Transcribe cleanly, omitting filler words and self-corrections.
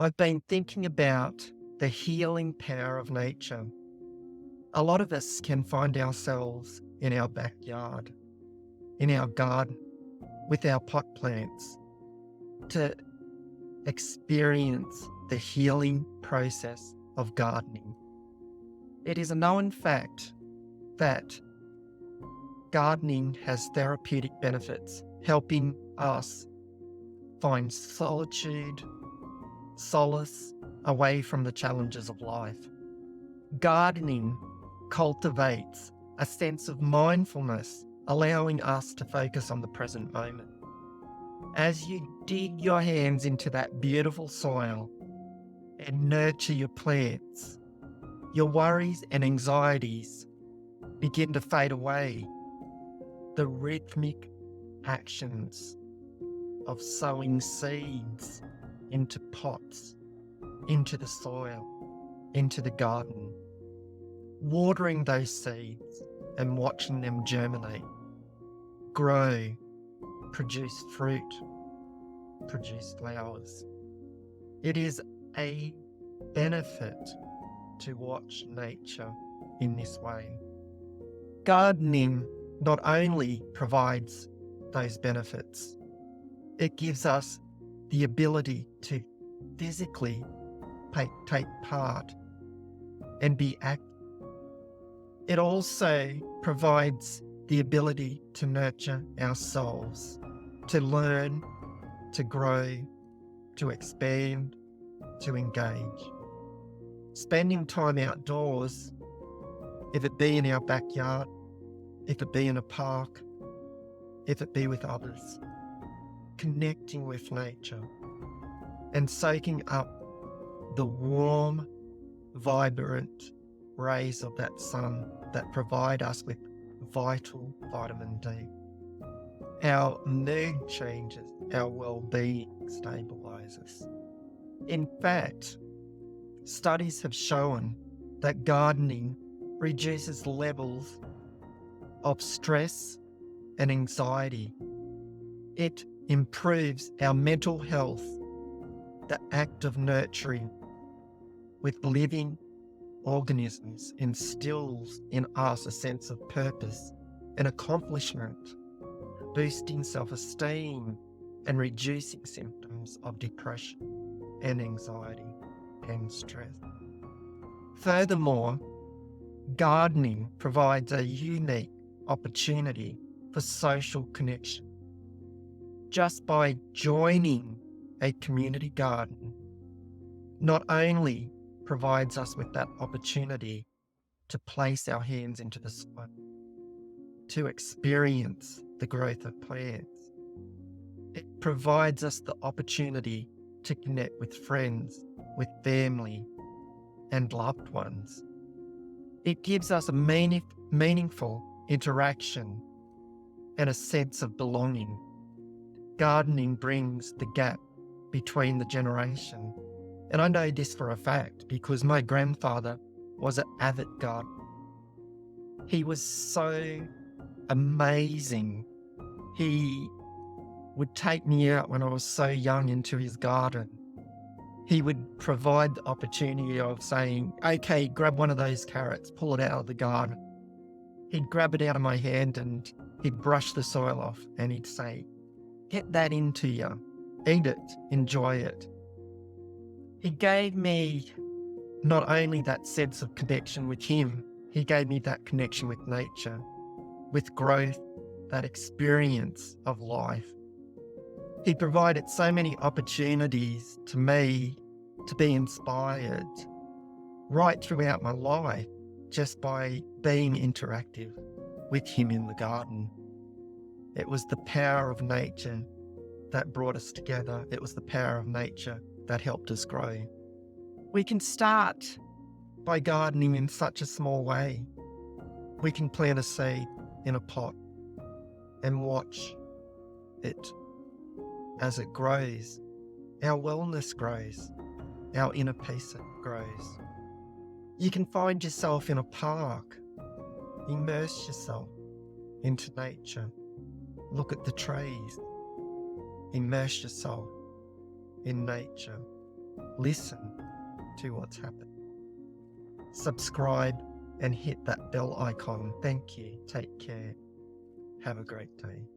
I've been thinking about the healing power of nature. A lot of us can find ourselves in our backyard, in our garden, with our pot plants to experience the healing process of gardening. It is a known fact that gardening has therapeutic benefits, helping us find solitude, solace away from the challenges of life. Gardening cultivates a sense of mindfulness, allowing us to focus on the present moment. As you dig your hands into that beautiful soil and nurture your plants, your worries and anxieties begin to fade away. The rhythmic actions of sowing seeds into pots, into the soil, into the garden, watering those seeds and watching them germinate, grow, produce fruit, produce flowers. It is a benefit to watch nature in this way. Gardening not only provides those benefits, it gives us the ability to physically take part and be active. It also provides the ability to nurture our souls, to learn, to grow, to expand, to engage. Spending time outdoors, if it be in our backyard, if it be in a park, if it be with others, connecting with nature and soaking up the warm, vibrant rays of that sun that provide us with vital vitamin D. Our mood changes, our well-being stabilizes. In fact, studies have shown that gardening reduces levels of stress and anxiety. It improves our mental health. The act of nurturing with living organisms instills in us a sense of purpose and accomplishment, boosting self-esteem and reducing symptoms of depression and anxiety and stress. Furthermore, gardening provides a unique opportunity for social connection. Just by joining a community garden, not only provides us with that opportunity to place our hands into the soil, to experience the growth of plants, it provides us the opportunity to connect with friends, with family, and loved ones. It gives us a meaningful interaction and a sense of belonging. Gardening brings the gap between the generation. And I know this for a fact because my grandfather was an avid gardener. He was so amazing. He would take me out when I was so young into his garden. He would provide the opportunity of saying, okay, grab one of those carrots, pull it out of the garden. He'd grab it out of my hand and he'd brush the soil off and he'd say, get that into you, eat it, enjoy it. He gave me not only that sense of connection with him, he gave me that connection with nature, with growth, that experience of life. He provided so many opportunities to me to be inspired right throughout my life just by being interactive with him in the garden. It was the power of nature that brought us together. It was the power of nature that helped us grow. We can start by gardening in such a small way. We can plant a seed in a pot and watch it as it grows. Our wellness grows. Our inner peace grows. You can find yourself in a park. Immerse yourself into nature. Look at the trees. Immerse yourself in nature. listen to what's happening. Subscribe and hit that bell icon. Thank you. Take care. Have a great day.